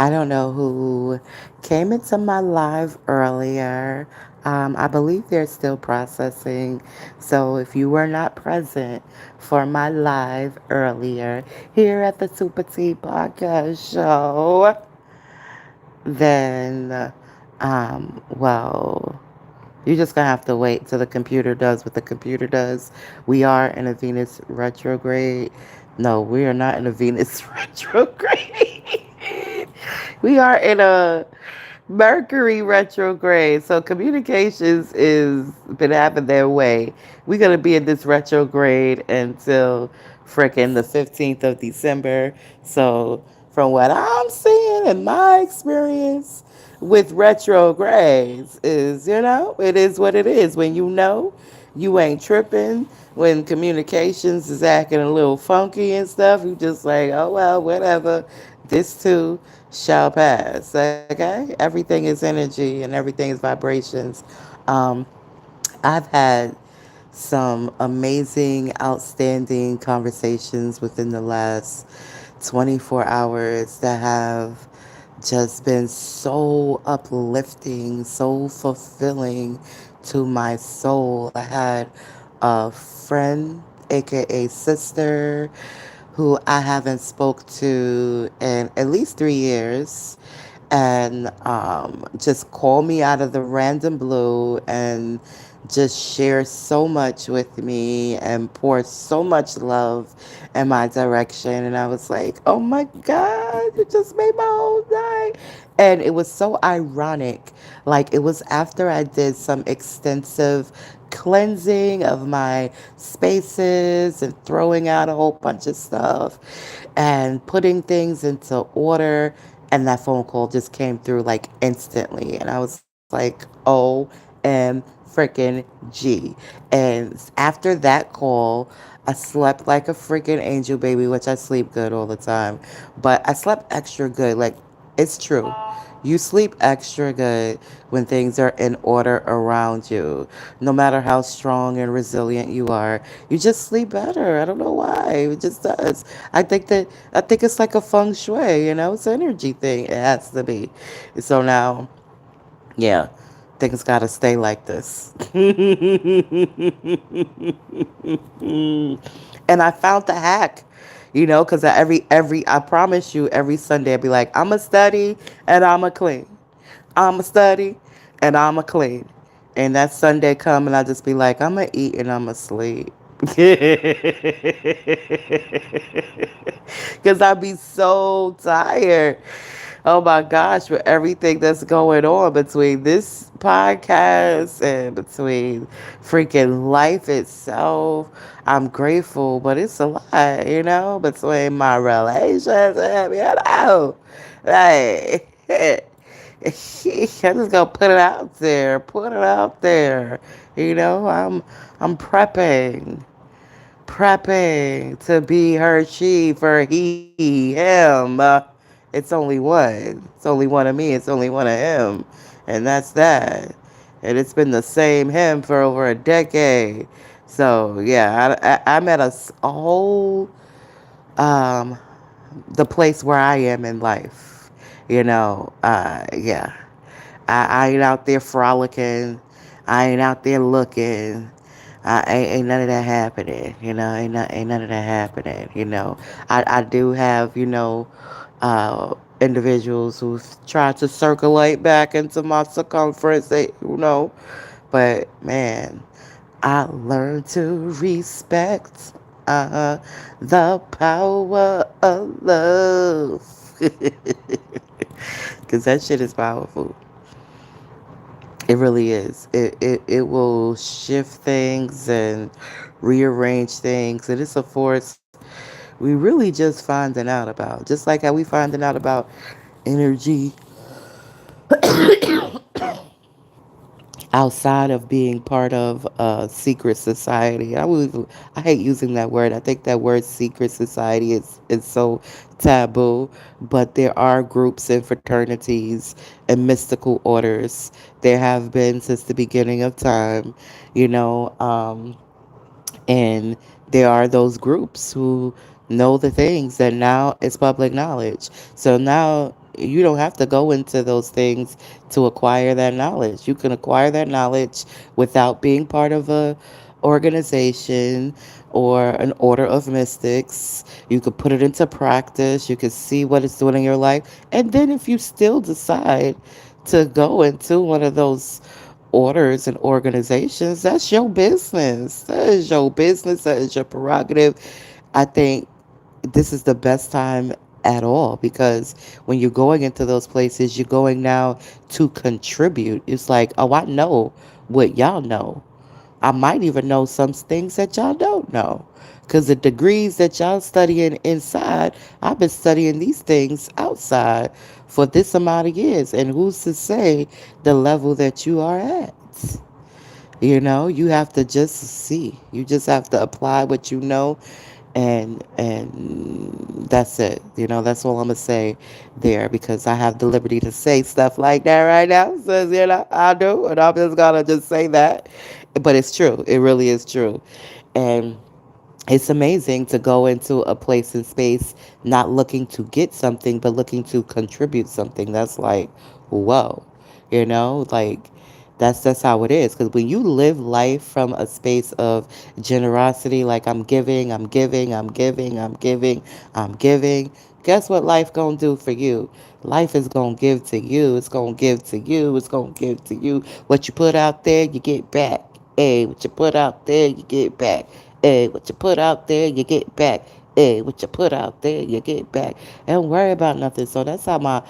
I don't know who came into my live earlier. I believe they're still processing. So if you were not present for my live earlier here at the Super Tea Podcast Show, then, well, you're just gonna have to wait till the computer does what the computer does. We are in a Venus retrograde. No, we are not in a Venus retrograde. We are in a Mercury retrograde. So communications is been having their way. We're gonna be in this retrograde until frickin' the 15th of December. So from what I'm seeing in my experience with retrogrades is, it is what it is. When you ain't tripping. When communications is acting a little funky and stuff, you just like, oh well, whatever. This too shall pass. Okay, everything is energy and everything is vibrations. Um, I've had some amazing, outstanding conversations within the last 24 hours that have just been so uplifting, so fulfilling to my soul. I had a friend, aka sister, who I haven't spoke to in at least 3 years, and just call me out of the random blue and just share so much with me and pour so much love in my direction. And I was like, oh my God, you just made my whole night. And it was so ironic. Like, it was after I did some extensive cleansing of my spaces and throwing out a whole bunch of stuff and putting things into order. And that phone call just came through like instantly. And I was like, OM freaking G. And after that call, I slept like a freaking angel baby, which I sleep good all the time. But I slept extra good. Like, it's true. You sleep extra good when things are in order around you. No matter how strong and resilient you are, you just sleep better. I don't know why. It just does. I think it's like a feng shui, it's an energy thing. It has to be. So now, yeah, things gotta stay like this. And I found the hack, because every I promise you, every Sunday I'd be like, I'ma study and I'ma clean. I'ma study and I'ma clean. And that Sunday come and I just be like, I'ma eat and I'ma sleep. Because I be so tired. Oh my gosh, with everything that's going on between this podcast and between freaking life itself. I'm grateful, but it's a lot, between my relationship, Like, I'm just gonna put it out there. I'm prepping to be her, she, for he, him. It's only one. It's only one of me. It's only one of him, and that's that. And it's been the same him for over a decade. So yeah, I'm at a whole um the place where I am in life. Yeah. I ain't out there frolicking. I ain't out there looking. Ain't none of that happening. Ain't none of that happening. I do have, individuals who've tried to circulate back into my circumference. But man, I learned to respect uh, the power of love. Because that shit is powerful. It really is. It will shift things and rearrange things. And it's a force we really just finding out about. Just like how we finding out about energy outside of being part of a secret society. I hate using that word. I think that word secret society is so taboo, but there are groups and fraternities and mystical orders. There have been since the beginning of time, you know, um, and there are those groups who know the things that now is public knowledge. So now, you don't have to go into those things to acquire that knowledge. You can acquire that knowledge without being part of a organization or an order of mystics. You could put it into practice. You could see what it's doing in your life. And then if you still decide to go into one of those orders and organizations, that's your business. That is your business. That is your prerogative. I think this is the best time at all, because when you're going into those places, you're going now to contribute. It's like, oh, I know what y'all know. I might even know some things that y'all don't know. Because the degrees that y'all studying inside, I've been studying these things outside for this amount of years. And who's to say the level that you are at? You have to just see. You just have to apply what you know, and that's it. That's all I'm gonna say there, because I have the liberty to say stuff like that right now. So I do, and I'm just gonna just say that. But it's true. It really is true. And it's amazing to go into a place and space not looking to get something, but looking to contribute something. That's like, whoa, like that's how it is. Because when you live life from a space of generosity, like I'm giving, I'm giving, I'm giving, I'm giving, I'm giving, guess what life gonna do for you? Life is gonna give to you. It's gonna give to you. It's gonna give to you. What you put out there, you get back. Hey, what you put out there, you get back. Hey, what you put out there, you get back. Hey, what you put out there, you get back. And don't worry about nothing. So that's how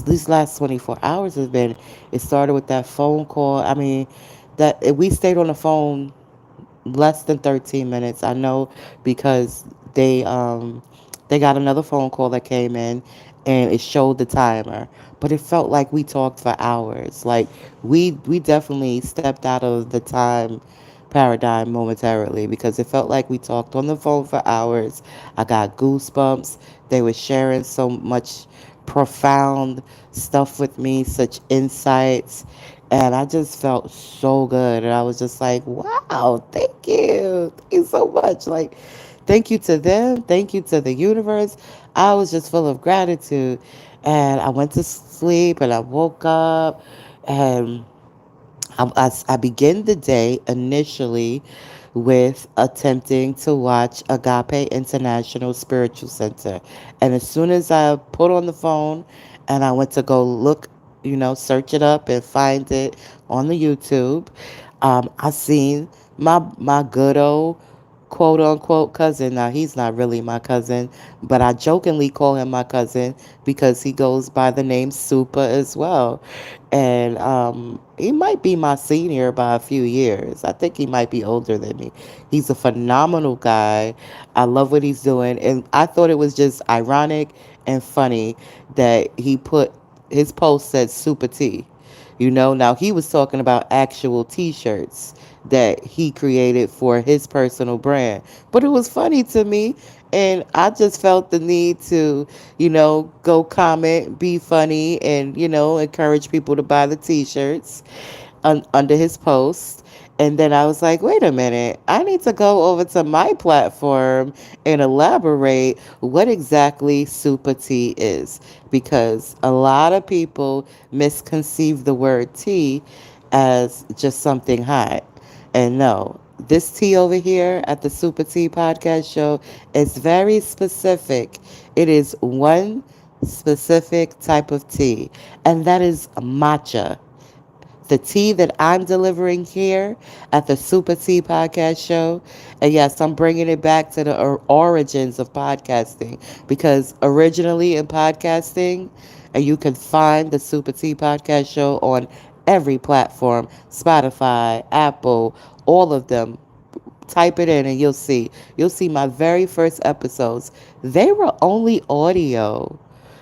these last 24 hours has been. It started with that phone call. I mean, that we stayed on the phone less than 13 minutes. I know, because they got another phone call that came in, and it showed the timer, but it felt like we talked for hours. Like we definitely stepped out of the time paradigm momentarily, because it felt like we talked on the phone for hours. I got goosebumps. They were sharing so much profound stuff with me, such insights, and I just felt so good. And I was just like, wow, thank you. Thank you so much. Like, thank you to them. Thank you to the universe. I was just full of gratitude. And I went to sleep and I woke up, and I began the day initially with attempting to watch Agape International Spiritual Center. And as soon as I put on the phone and I went to go look, search it up and find it on the YouTube, I seen my good old quote unquote cousin. Now, he's not really my cousin, but I jokingly call him my cousin because he goes by the name Supa as well. And he might be my senior by a few years. I think he might be older than me. He's a phenomenal guy. I love what he's doing. And I thought it was just ironic and funny that he put his post said Super T. Now he was talking about actual t-shirts that he created for his personal brand. But it was funny to me, and I just felt the need to, go comment, be funny, and, encourage people to buy the t-shirts under his post. And then I was like, wait a minute, I need to go over to my platform and elaborate what exactly Super Tea is. Because a lot of people misconceive the word tea as just something hot. And no, this tea over here at the SupaTea Podcast Show is very specific. It is one specific type of tea, and that is matcha. The tea that I'm delivering here at the Super Tea Podcast Show. And yes, I'm bringing it back to the origins of podcasting, because originally in podcasting, and you can find the Super Tea Podcast Show on every platform, Spotify, Apple, all of them. Type it in and you'll see. You'll see my very first episodes. They were only audio.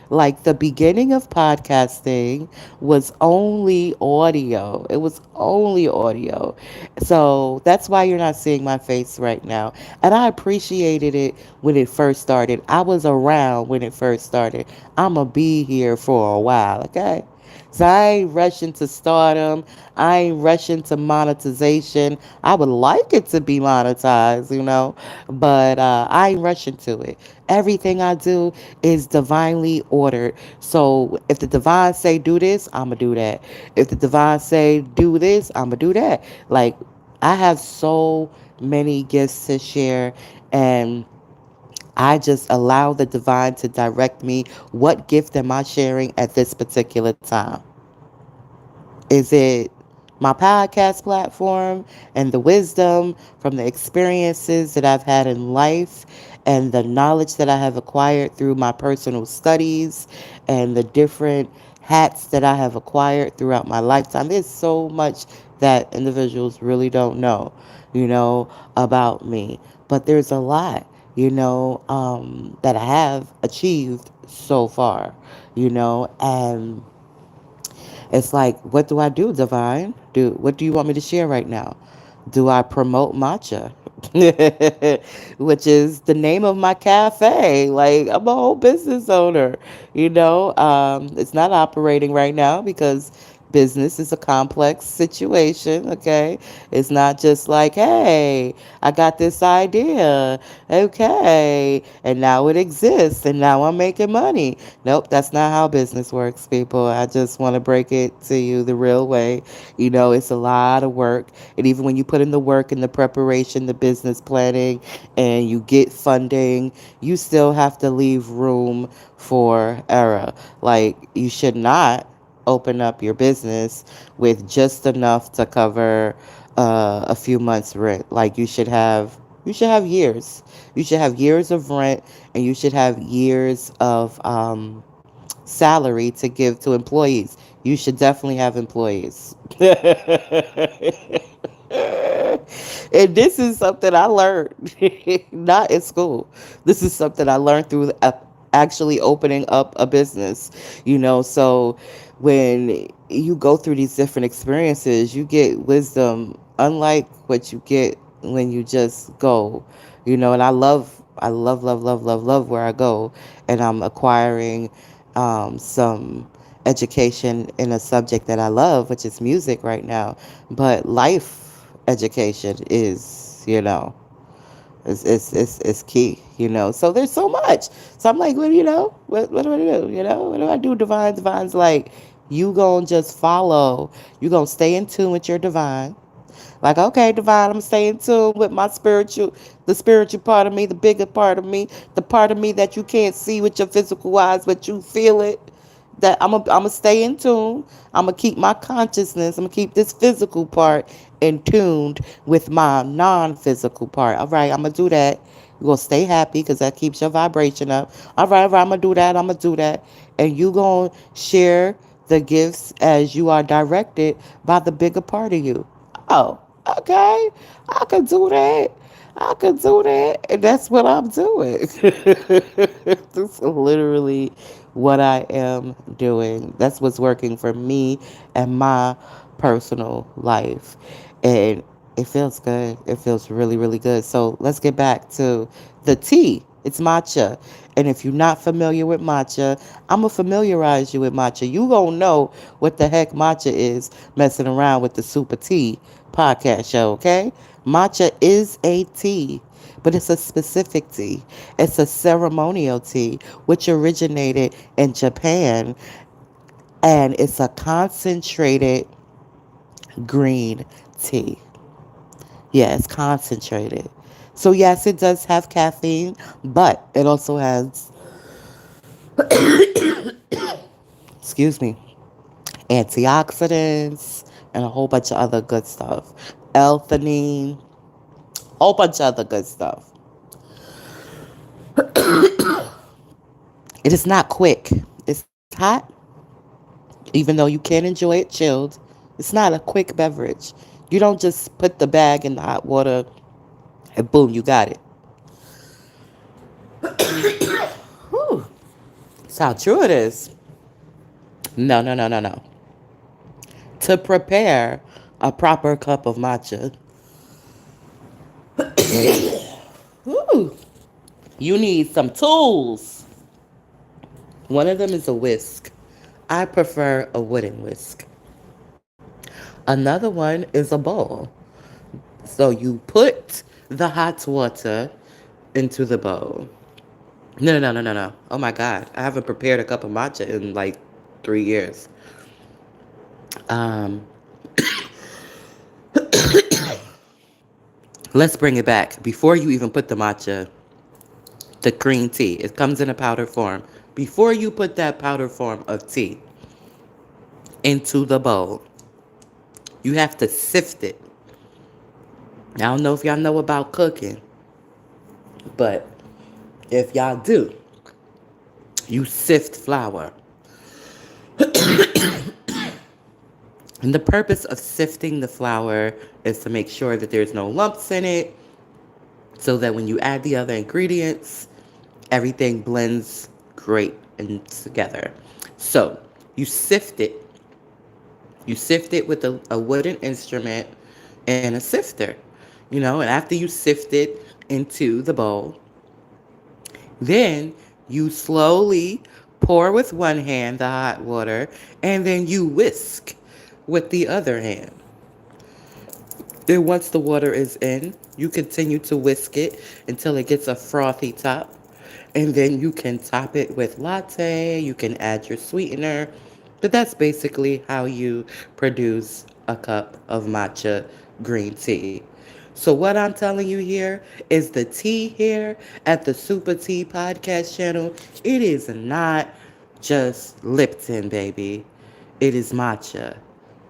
Like the beginning of podcasting was only audio. It was only audio. So that's why you're not seeing my face right now. And I appreciated it when it first started. I was around when it first started. I'm going to be here for a while, okay? So I ain't rushing to stardom. I ain't rushing to monetization. I would like it to be monetized, but I ain't rushing to it. Everything I do is divinely ordered. So if the divine say do this, I'ma do that. If the divine say do this, I'ma do that. Like I have so many gifts to share, and I just allow the divine to direct me. What gift am I sharing at this particular time? Is it my podcast platform and the wisdom from the experiences that I've had in life and the knowledge that I have acquired through my personal studies and the different hats that I have acquired throughout my lifetime? There's so much that individuals really don't know, about me. But there's a lot, that I have achieved so far, and it's like, what do I do, Divine? What do you want me to share right now? Do I promote matcha? Which is the name of my cafe. Like I'm a whole business owner, It's not operating right now because business is a complex situation, okay? It's not just like, hey, I got this idea, okay, and now it exists and now I'm making money. Nope, that's not how business works, people. I just want to break it to you the real way. It's a lot of work. And even when you put in the work and the preparation, the business planning, and you get funding, you still have to leave room for error. Like, you should not open up your business with just enough to cover a few months rent. Like you should have years. You should have years of rent, and you should have years of salary to give to employees. You should definitely have employees. And this is something I learned, not in school. This is something I learned through actually opening up a business, So when you go through these different experiences, you get wisdom, unlike what you get when you just go, And I love where I go, and I'm acquiring some education in a subject that I love, which is music right now. But life education is, is key, So there's so much. So I'm like, well, what do I do? What do I do, Divine? Divine's like, you gonna just follow. You gonna stay in tune with your divine. Like, okay, Divine, I'm staying tuned with the spiritual part of me, the bigger part of me, the part of me that you can't see with your physical eyes, but you feel it. That I'm a stay in tune. I'm gonna keep my consciousness. I'm gonna keep this physical part in tuned with my non-physical part. All right, I'm gonna do that. You're gonna stay happy because that keeps your vibration up. All right, I'm gonna do that. I'm gonna do that, and you gonna share the gifts as you are directed by the bigger part of you. Oh, okay. I can do that. I can do that. And that's what I'm doing. That's literally what I am doing. That's what's working for me and my personal life. And it feels good. It feels really, really good. So let's get back to the tea. It's matcha. And if you're not familiar with matcha, I'm going to familiarize you with matcha. You going to know what the heck matcha is messing around with the SupaTea Podcast Show, okay? Matcha is a tea, but it's a specific tea. It's a ceremonial tea, which originated in Japan, and it's a concentrated green tea. Yeah, it's concentrated. So, yes, it does have caffeine, but it also has, excuse me, antioxidants and a whole bunch of other good stuff. L-theanine, whole bunch of other good stuff. It is not quick. It's hot, even though you can enjoy it chilled. It's not a quick beverage. You don't just put the bag in the hot water and boom, you got it. Whew. That's how true it is. No, no, no, no, no. To prepare a proper cup of matcha, whew, you need some tools. One of them is a whisk. I prefer a wooden whisk. Another one is a bowl. So you put the hot water into the bowl. No, no, no, no, no, no. Oh my God. I haven't prepared a cup of matcha in like 3 years. Um, let's bring it back. Before you even put the matcha, the green tea, it comes in a powder form. Before you put that powder form of tea into the bowl, you have to sift it. I don't know if y'all know about cooking, but if y'all do, you sift flour. And the purpose of sifting the flour is to make sure that there's no lumps in it, so that when you add the other ingredients, everything blends great and together. So you sift it. You sift it with a wooden instrument and a sifter. And after you sift it into the bowl, then you slowly pour with one hand the hot water, and then you whisk with the other hand. Then once the water is in, you continue to whisk it until it gets a frothy top. And then you can top it with latte, you can add your sweetener. But that's basically how you produce a cup of matcha green tea. So what I'm telling you here is the tea here at the Super Tea Podcast channel. It is not just Lipton, baby. It is matcha.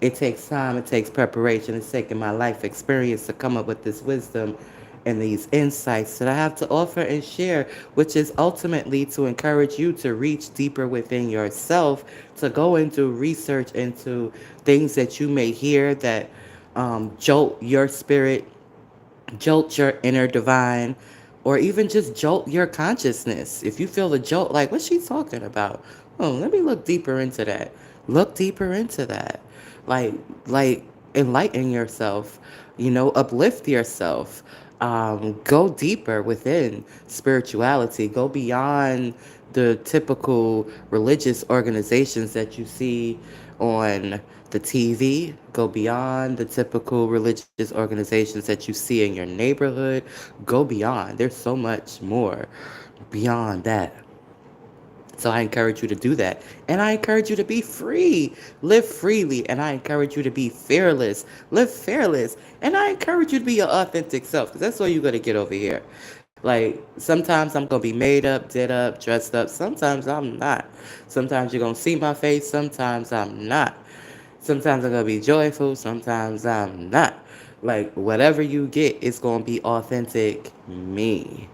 It takes time, it takes preparation, it's taken my life experience to come up with this wisdom and these insights that I have to offer and share, which is ultimately to encourage you to reach deeper within yourself, to go into research into things that you may hear that jolt your spirit, jolt your inner divine, or even just jolt your consciousness. If you feel the jolt, like, what's she talking about? Oh, let me look deeper into that. Look deeper into that. Like, like, enlighten yourself, uplift yourself. Go deeper within spirituality. Go beyond the typical religious organizations that you see on the TV. Go beyond the typical religious organizations that you see in your neighborhood. Go beyond. There's so much more beyond that. So I encourage you to do that. And I encourage you to be free. Live freely. And I encourage you to be fearless. Live fearless. And I encourage you to be your authentic self, because that's all you're going to get over here. Like, sometimes I'm going to be made up, did up, dressed up. Sometimes I'm not. Sometimes you're going to see my face. Sometimes I'm not. Sometimes I'm going to be joyful. Sometimes I'm not. Like, whatever you get, it's going to be authentic me.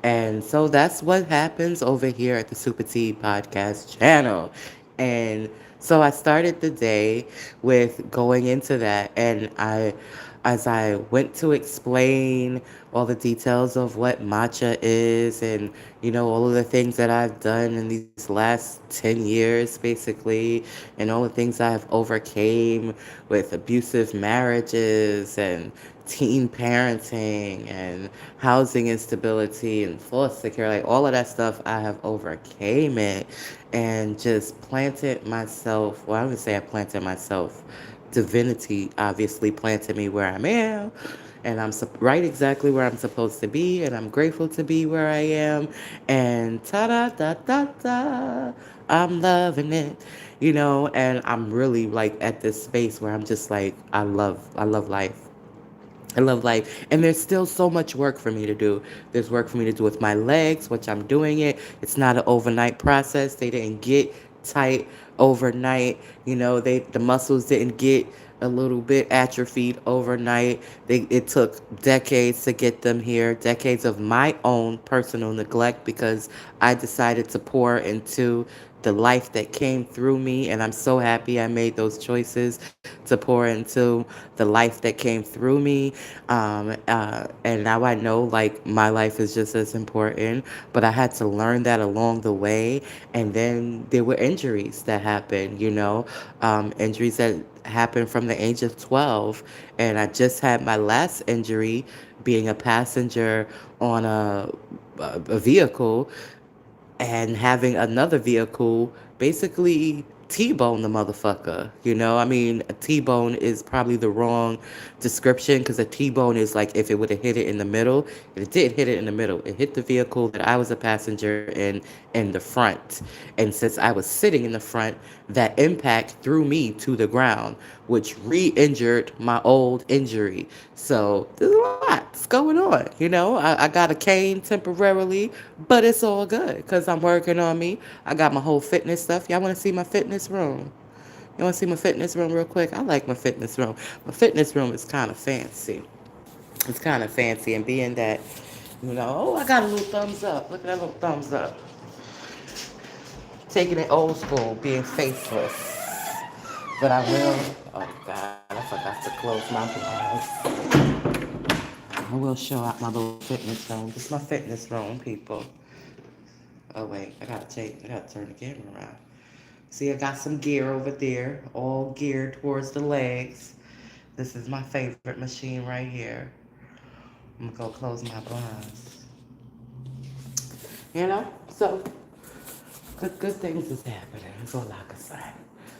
And so that's what happens over here at the Super Tea Podcast channel. And so I started the day with going into that. And as I went to explain all the details of what matcha is, and all of the things that I've done in these last 10 years basically, and all the things I've overcame with abusive marriages and teen parenting and housing instability and forced security, like all of that stuff, I have overcame it and just planted myself. Well, I would say I planted myself. Divinity obviously planted me where I'm at, and I'm right exactly where I'm supposed to be, and I'm grateful to be where I am. And ta da da da da, I'm loving it, and I'm really like at this space where I'm just like, I love life. I love life. And there's still so much work for me to do. There's work for me to do with my legs, which I'm doing it. It's not an overnight process. They didn't get tight overnight. The muscles didn't get a little bit atrophied overnight. It took decades to get them here, decades of my own personal neglect, because I decided to pour into the life that came through me. And I'm so happy I made those choices to pour into the life that came through me. And now I know like my life is just as important, but I had to learn that along the way. And then there were injuries that happened, injuries that happened from the age of 12. And I just had my last injury being a passenger on a vehicle, and having another vehicle basically T-bone the motherfucker. I mean, a T-bone is probably the wrong description because a T-bone is like if it would have hit it in the middle. It did hit it in the middle. It hit the vehicle that I was a passenger in the front. And since I was sitting in the front, that impact threw me to the ground, which re-injured my old injury. So there's a lot going on. I got a cane temporarily, but it's all good because I'm working on me. I got my whole fitness stuff. Y'all want to see my fitness room? You want to see my fitness room real quick? I like my fitness room. My fitness room is kind of fancy. It's kind of fancy, and being that, oh, I got a little thumbs up. Look at that little thumbs up. Taking it old school, being faceless. But I will. Oh God, I forgot to close my blinds. I will show out my little fitness room. This is my fitness room, people. Oh wait, I gotta turn the camera around. See, I got some gear over there, all geared towards the legs. This is my favorite machine right here. I'm gonna go close my blinds. So good things is happening. That's all I can say.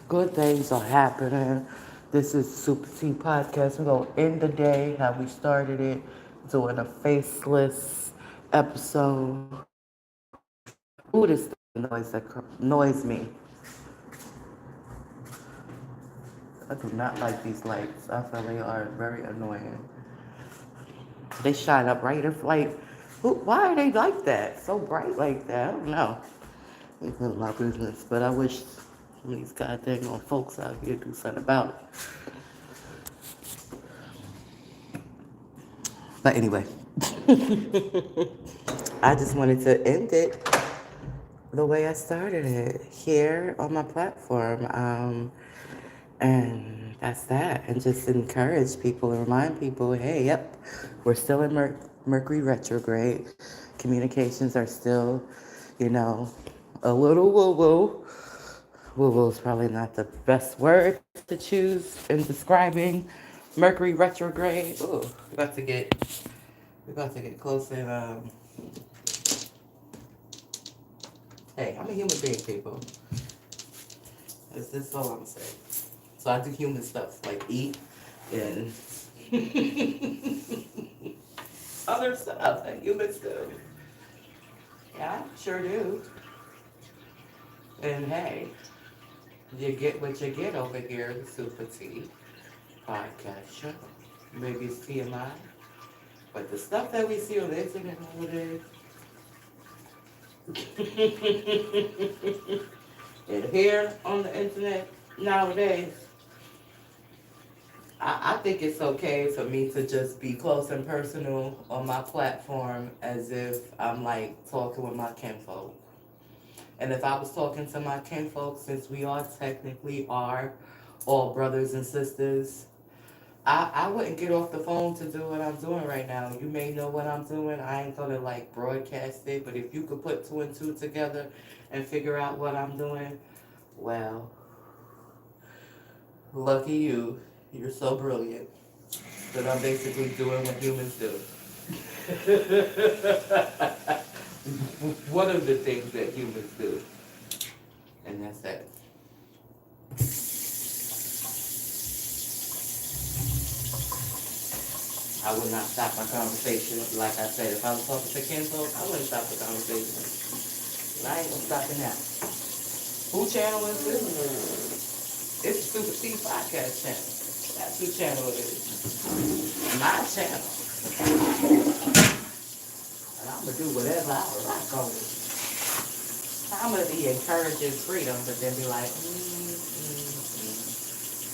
Good things are happening. This is SupaTea Podcast. We're gonna end the day how we started it, doing a faceless episode. Ooh, this noise that annoys me. I do not like these lights. I feel they are very annoying. They shine up right in like, why are they like that? So bright like that? I don't know. It's none of my business, but I wish these goddamn folks out here do something about it. But anyway, I just wanted to end it the way I started it here on my platform. And that's that. And just encourage people and remind people, hey, yep, we're still in Mercury retrograde. Communications are still, you know, a little woo-woo. Woo-woo is probably not the best word to choose in describing Mercury retrograde. Ooh, we're about to get close and hey, I'm a human being, people. That's all I'm saying. So I do human stuff like eat and other stuff that humans do. Yeah, sure do. And hey, you get what you get over here at the Super Tea Podcast Show. Maybe it's TMI. But the stuff that we see on the internet nowadays, and here on the internet nowadays, I think it's okay for me to just be close and personal on my platform as if I'm like talking with my kinfolk. And if I was talking to my kinfolk, since we all technically are all brothers and sisters, I wouldn't get off the phone to do what I'm doing right now. You may know what I'm doing. I ain't gonna like broadcast it, but if you could put two and two together and figure out what I'm doing, well, lucky you. You're so brilliant. But I'm basically doing what humans do. One of the things that humans do. And that's that. I would not stop my conversation. Like I said, if I was talking to Kenzo, I wouldn't stop the conversation. And I ain't gonna stop it now. Who channel is this? It's the Super Tea Podcast channel. That's who channel it is. My channel. And I'm gonna do whatever I like on it. I'm gonna be encouraging freedom, but then be like,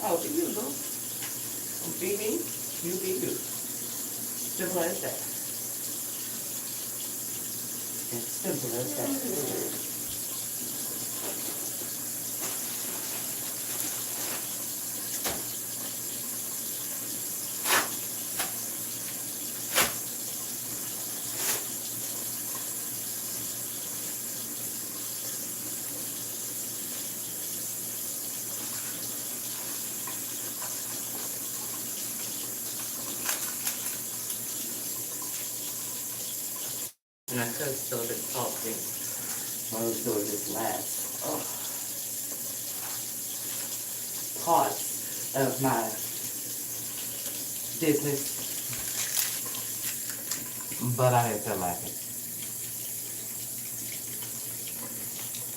oh, be you, boo. Be me, you be you. Simple as that. It's simple as that. And I could still have been talking while I was doing this last. Oh. parts of my business, but I didn't feel like it.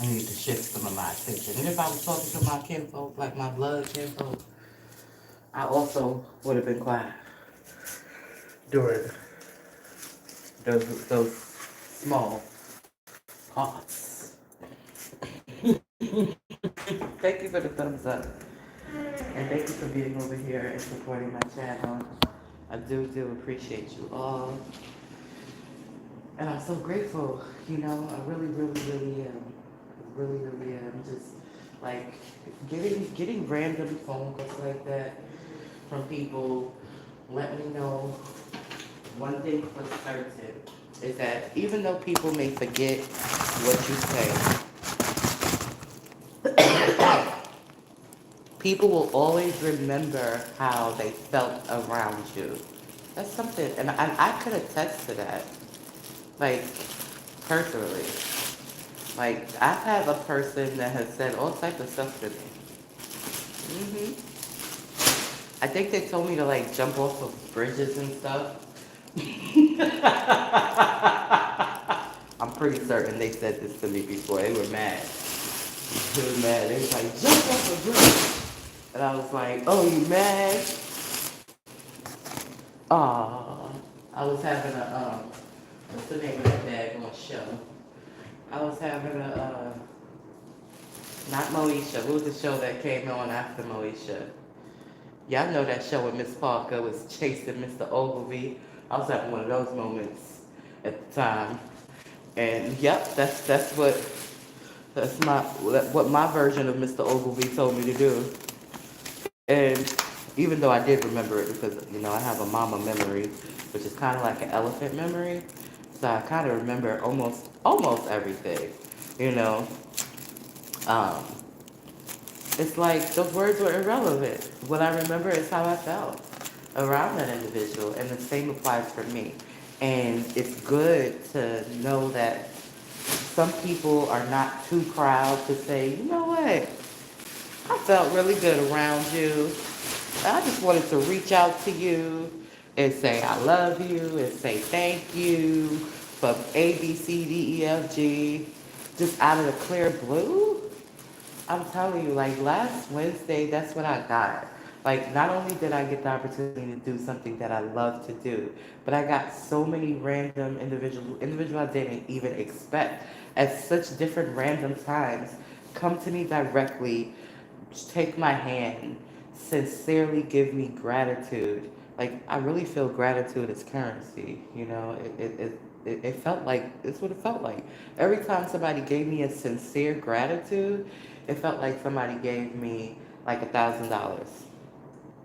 I need to shift some of my attention. And if I was talking to my kinfolk, like my blood kinfolk, I also would have been quiet during those small parts. Thank you for the thumbs up. And thank you for being over here and supporting my channel. I do appreciate you all. And I'm so grateful, you know, I really am. Really am. Just like getting random phone calls like that from people, let me know one thing for certain is that even though people may forget what you say, people will always remember how they felt around you. That's something, and I could attest to that, like, personally. Like, I've had a person that has said all types of stuff to me. I think they told me to, like, jump off of bridges and stuff. I'm pretty certain they said this to me before. They were mad. They were mad. They was like, jump off a bridge. And I was like, oh, you mad? Aw. I was having what's the name of that daggone show? I was having not Moesha. What was the show that came on after Moesha? Y'all know that show with Miss Parker was chasing Mr. Ogilvy. I was having one of those moments at the time. And yep, what my version of Mr. Ogilvy told me to do. And even though I did remember it because, you know, I have a mama memory, which is kind of like an elephant memory. So I kind of remember almost everything, you know. Um, it's like those words were irrelevant. What I remember is how I felt around that individual, and the same applies for me. And it's good to know that some people are not too proud to say, you know what, I felt really good around you. I just wanted to reach out to you and say I love you and say thank you for A, B, C, D, E, F, G, just out of the clear blue. I'm telling you, like last Wednesday, that's what I got. Like, not only did I get the opportunity to do something that I love to do, but I got so many random individuals I didn't even expect at such different random times come to me directly, take my hand, sincerely give me gratitude. Like, I really feel gratitude is currency, you know? It felt like, it's what it felt like. Every time somebody gave me a sincere gratitude, it felt like somebody gave me like $1,000.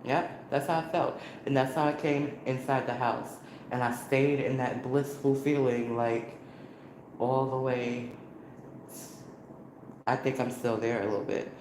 Yeah, that's how I felt. And that's how I came inside the house. And I stayed in that blissful feeling like all the way. I think I'm still there a little bit.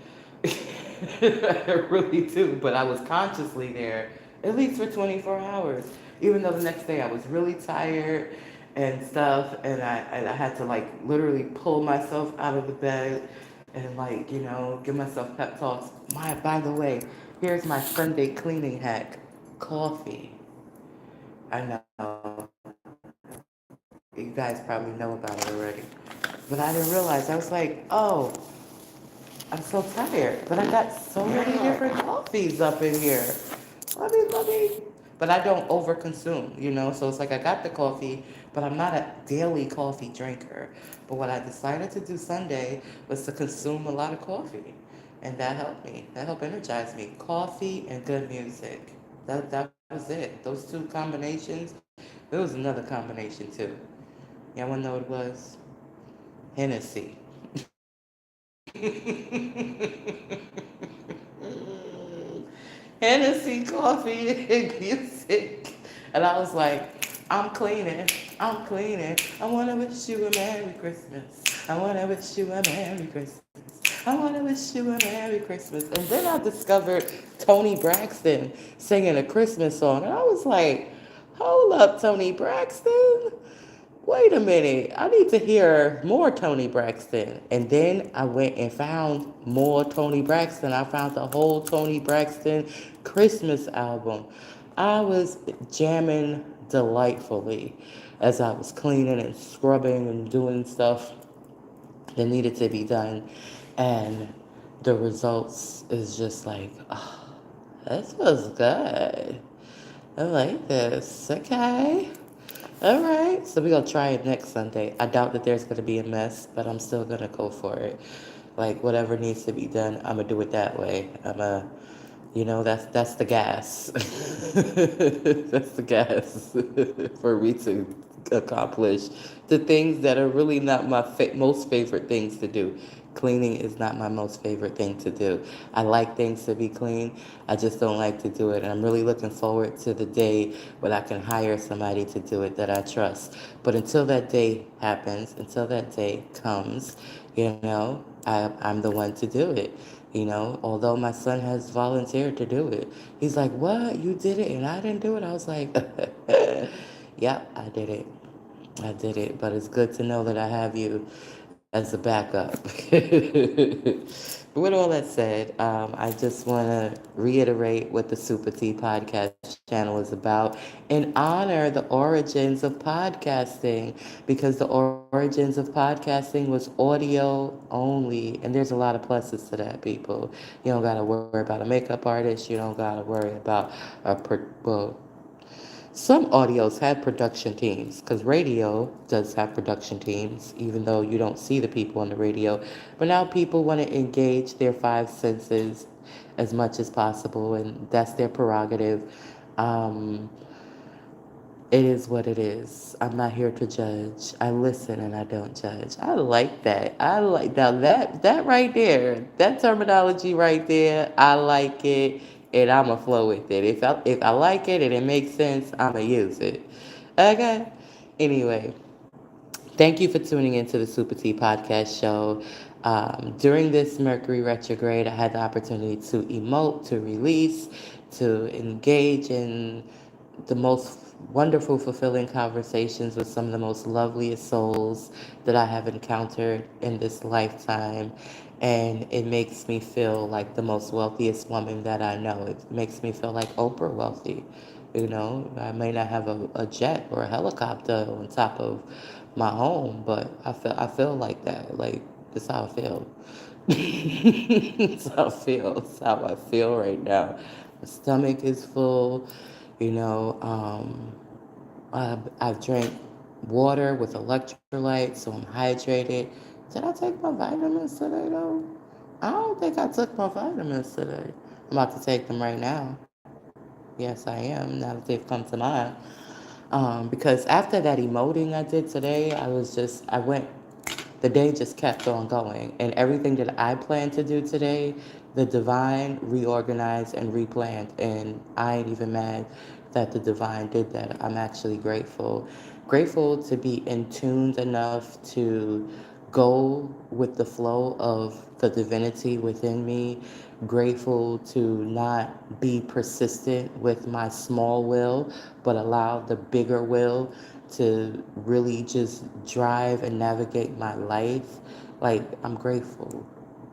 I really do. But I was consciously there at least for 24 hours. Even though the next day I was really tired and stuff. And I had to like literally pull myself out of the bed and like, you know, give myself pep talks. By the way, here's my Sunday cleaning hack. Coffee. I know. You guys probably know about it already. But I didn't realize. I was like, oh, I'm so tired. But I got so many different coffees up in here. Let me. But I don't overconsume, you know? So it's like I got the coffee, but I'm not a daily coffee drinker. But what I decided to do Sunday was to consume a lot of coffee. And that helped me. That helped energize me. Coffee and good music. That was it. Those two combinations. There was another combination too. Y'all wanna know what it was? Hennessy. Hennessy, coffee, and music. And I was like, I'm cleaning. I'm cleaning. I want to wish you a Merry Christmas. I want to wish you a Merry Christmas. I want to wish you a Merry Christmas. And then I discovered Tony Braxton singing a Christmas song. And I was like, hold up, Tony Braxton. wait a minute, I need to hear more Tony Braxton. And then I went and found more Tony Braxton. I found the whole Tony Braxton Christmas album. I was jamming delightfully as I was cleaning and scrubbing and doing stuff that needed to be done. And the results is just like, oh, this was good. I like this. Okay. All right. So we're going to try it next Sunday. I doubt that there's going to be a mess, but I'm still going to go for it. Like, whatever needs to be done, I'm going to do it that way. That's the gas. That's the gas for me to accomplish the things that are really not my most favorite things to do. Cleaning is not my most favorite thing to do. I like things to be clean. I just don't like to do it. And I'm really looking forward to the day when I can hire somebody to do it that I trust. But until that day happens, until that day comes, I'm the one to do it. Although my son has volunteered to do it. He's like, "What? You did it and I didn't do it?" I was like, "Yep, I did it. I did it." But it's good to know that I have you as a backup. With all that said, I just want to reiterate what the SupaTea Podcast Channel is about and honor the origins of podcasting, because the origins of podcasting was audio only. And there's a lot of pluses to that, people. You don't got to worry about a makeup artist. You don't got to worry about well, some audios had production teams, because radio does have production teams, even though you don't see the people on the radio. But now people want to engage their five senses as much as possible, and that's their prerogative. Um, it is what it is. I'm not here to judge. I listen and I don't judge. I like that. I like now that right there, that terminology right there. I like it, and I'ma flow with it. If I like it and it makes sense, I'ma use it. Okay. Anyway, thank you for tuning into the Super T Podcast Show. During this Mercury retrograde, I had the opportunity to emote, to release, to engage in the most wonderful, fulfilling conversations with some of the most loveliest souls that I have encountered in this lifetime. And it makes me feel like the most wealthiest woman that I know. It makes me feel like Oprah wealthy. I may not have a jet or a helicopter on top of my home, but I feel like that. Like, that's how I feel. That's how I feel. That's how I feel right now. My stomach is full. I've drank water with electrolytes, so I'm hydrated. Did I take my vitamins today, though? I don't think I took my vitamins today. I'm about to take them right now. Yes, I am, now that they've come to mind. Because after that emoting I did today, the day just kept on going. And everything that I planned to do today, the divine reorganized and replanned. And I ain't even mad that the divine did that. I'm actually grateful. Grateful to be in tuned enough to go with the flow of the divinity within me. Grateful to not be persistent with my small will, but allow the bigger will to really just drive and navigate my life. Like, I'm grateful.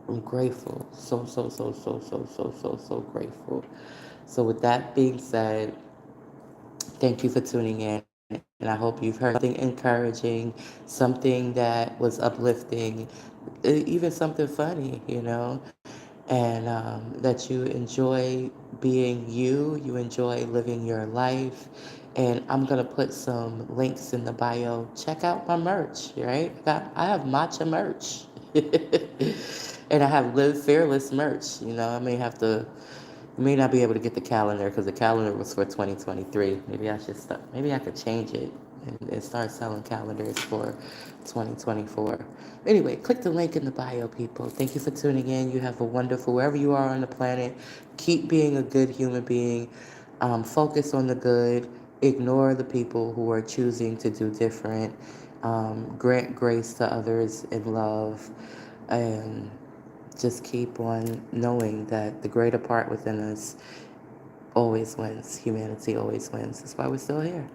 I'm grateful. So, so, so, so, so, so, so, so grateful. So, with that being said, thank you for tuning in. And I hope you've heard something encouraging, something that was uplifting, even something funny, and that you enjoy being you, you enjoy living your life. And I'm going to put some links in the bio. Check out my merch, right? I have matcha merch. And I have Live Fearless merch. I may not be able to get the calendar because the calendar was for 2023. Maybe I could change it and start selling calendars for 2024. Anyway, click the link in the bio, people. Thank you for tuning in. You have a wonderful, wherever you are on the planet, keep being a good human being. Focus on the good. Ignore the people who are choosing to do different. Grant grace to others in love. And just keep on knowing that the greater part within us always wins. Humanity always wins. That's why we're still here.